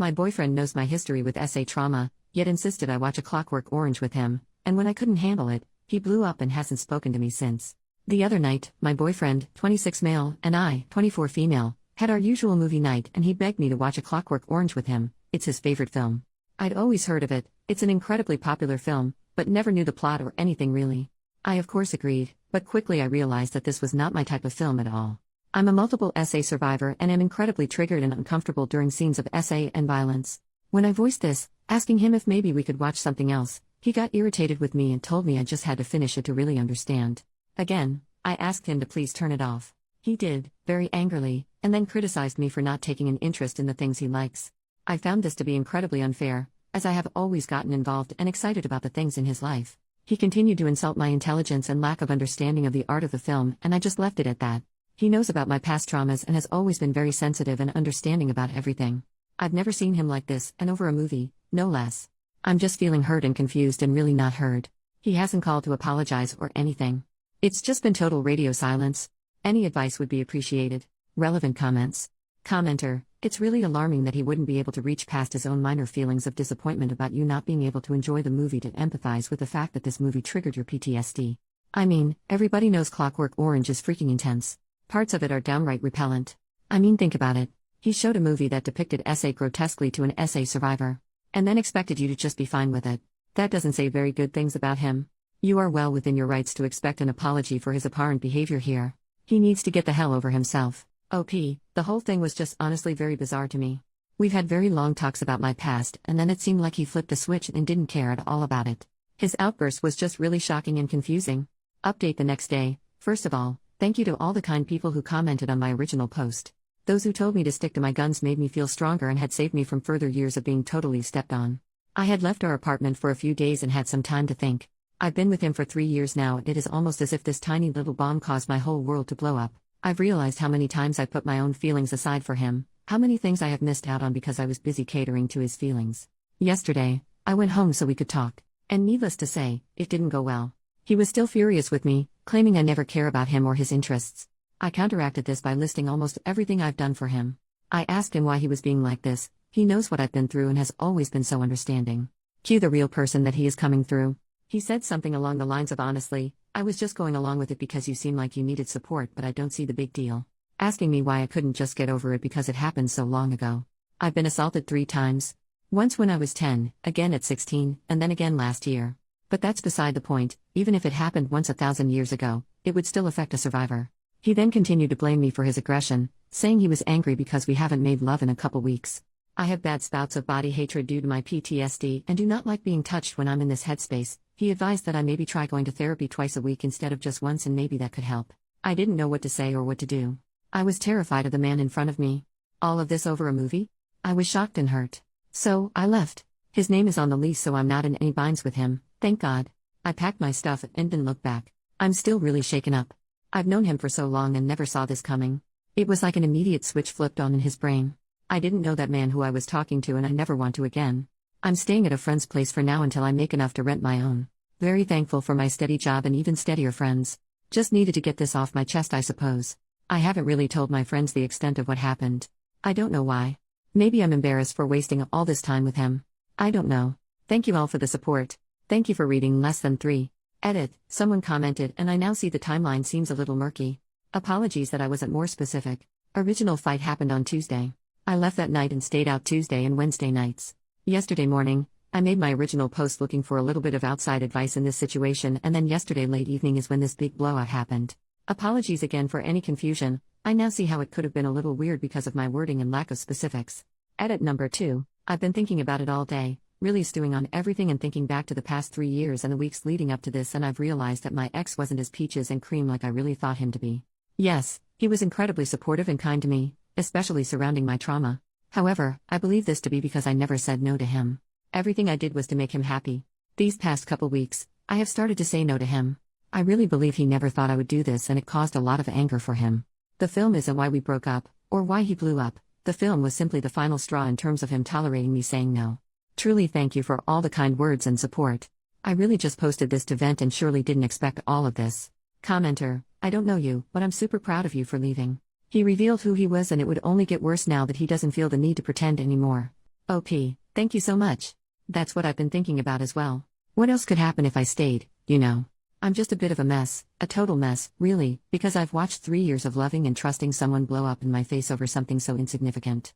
My boyfriend knows my history with SA trauma, yet insisted I watch A Clockwork Orange with him, and when I couldn't handle it, he blew up and hasn't spoken to me since. The other night, my boyfriend, 26 male, and I, 24 female, had our usual movie night and he begged me to watch A Clockwork Orange with him. It's his favorite film. I'd always heard of it, it's an incredibly popular film, but never knew the plot or anything really. I of course agreed, but quickly I realized that this was not my type of film at all. I'm a multiple SA survivor and am incredibly triggered and uncomfortable during scenes of SA and violence. When I voiced this, asking him if maybe we could watch something else, he got irritated with me and told me I just had to finish it to really understand. Again, I asked him to please turn it off. He did, very angrily, and then criticized me for not taking an interest in the things he likes. I found this to be incredibly unfair, as I have always gotten involved and excited about the things in his life. He continued to insult my intelligence and lack of understanding of the art of the film, and I just left it at that. He knows about my past traumas and has always been very sensitive and understanding about everything. I've never seen him like this, and over a movie, no less. I'm just feeling hurt and confused and really not heard. He hasn't called to apologize or anything. It's just been total radio silence. Any advice would be appreciated. Relevant comments. Commenter, it's really alarming that he wouldn't be able to reach past his own minor feelings of disappointment about you not being able to enjoy the movie to empathize with the fact that this movie triggered your PTSD. I mean, everybody knows Clockwork Orange is freaking intense. Parts of it are downright repellent. I mean, think about it. He showed a movie that depicted SA grotesquely to an SA survivor. And then expected you to just be fine with it. That doesn't say very good things about him. You are well within your rights to expect an apology for his apparent behavior here. He needs to get the hell over himself. OP, the whole thing was just honestly very bizarre to me. We've had very long talks about my past, and then it seemed like he flipped a switch and didn't care at all about it. His outburst was just really shocking and confusing. Update the next day. First of all, thank you to all the kind people who commented on my original post. Those who told me to stick to my guns made me feel stronger and had saved me from further years of being totally stepped on. I had left our apartment for a few days and had some time to think. I've been with him for 3 years now, and it is almost as if this tiny little bomb caused my whole world to blow up. I've realized how many times I put my own feelings aside for him, how many things I have missed out on because I was busy catering to his feelings. Yesterday, I went home so we could talk, and needless to say, it didn't go well. He was still furious with me, claiming I never care about him or his interests. I counteracted this by listing almost everything I've done for him. I asked him why he was being like this. He knows what I've been through and has always been so understanding. Cue the real person that he is coming through. He said something along the lines of honestly, I was just going along with it because you seem like you needed support, but I don't see the big deal. Asking me why I couldn't just get over it because it happened so long ago. I've been assaulted 3 times. Once when I was 10, again at 16, and then again last year. But that's beside the point. Even if it happened once 1,000 years ago, it would still affect a survivor. He then continued to blame me for his aggression, saying he was angry because we haven't made love in a couple weeks. I have bad spouts of body hatred due to my PTSD and do not like being touched when I'm in this headspace. He advised that I maybe try going to therapy twice a week instead of just once, and maybe that could help. I didn't know what to say or what to do. I was terrified of the man in front of me. All of this over a movie? I was shocked and hurt. So, I left. His name is on the lease, so I'm not in any binds with him, thank God. I packed my stuff and didn't look back. I'm still really shaken up. I've known him for so long and never saw this coming. It was like an immediate switch flipped on in his brain. I didn't know that man who I was talking to, and I never want to again. I'm staying at a friend's place for now until I make enough to rent my own. Very thankful for my steady job and even steadier friends. Just needed to get this off my chest, I suppose. I haven't really told my friends the extent of what happened. I don't know why. Maybe I'm embarrassed for wasting all this time with him. I don't know. Thank you all for the support. Thank you for reading less than 3. Edit, someone commented, and I now see the timeline seems a little murky. Apologies that I wasn't more specific. Original fight happened on Tuesday. I left that night and stayed out Tuesday and Wednesday nights. Yesterday morning, I made my original post looking for a little bit of outside advice in this situation, and then yesterday late evening is when this big blowout happened. Apologies again for any confusion. I now see how it could have been a little weird because of my wording and lack of specifics. Edit number 2. I've been thinking about it all day, really stewing on everything and thinking back to the past 3 years and the weeks leading up to this, and I've realized that my ex wasn't as peaches and cream like I really thought him to be. Yes, he was incredibly supportive and kind to me, especially surrounding my trauma. However, I believe this to be because I never said no to him. Everything I did was to make him happy. These past couple weeks, I have started to say no to him. I really believe he never thought I would do this, and it caused a lot of anger for him. The film isn't why we broke up, or why he blew up. The film was simply the final straw in terms of him tolerating me saying no. Truly thank you for all the kind words and support. I really just posted this to vent and surely didn't expect all of this. Commenter, I don't know you, but I'm super proud of you for leaving. He revealed who he was, and it would only get worse now that he doesn't feel the need to pretend anymore. OP, thank you so much. That's what I've been thinking about as well. What else could happen if I stayed, you know? I'm just a bit of a mess, a total mess, really, because I've watched 3 years of loving and trusting someone blow up in my face over something so insignificant.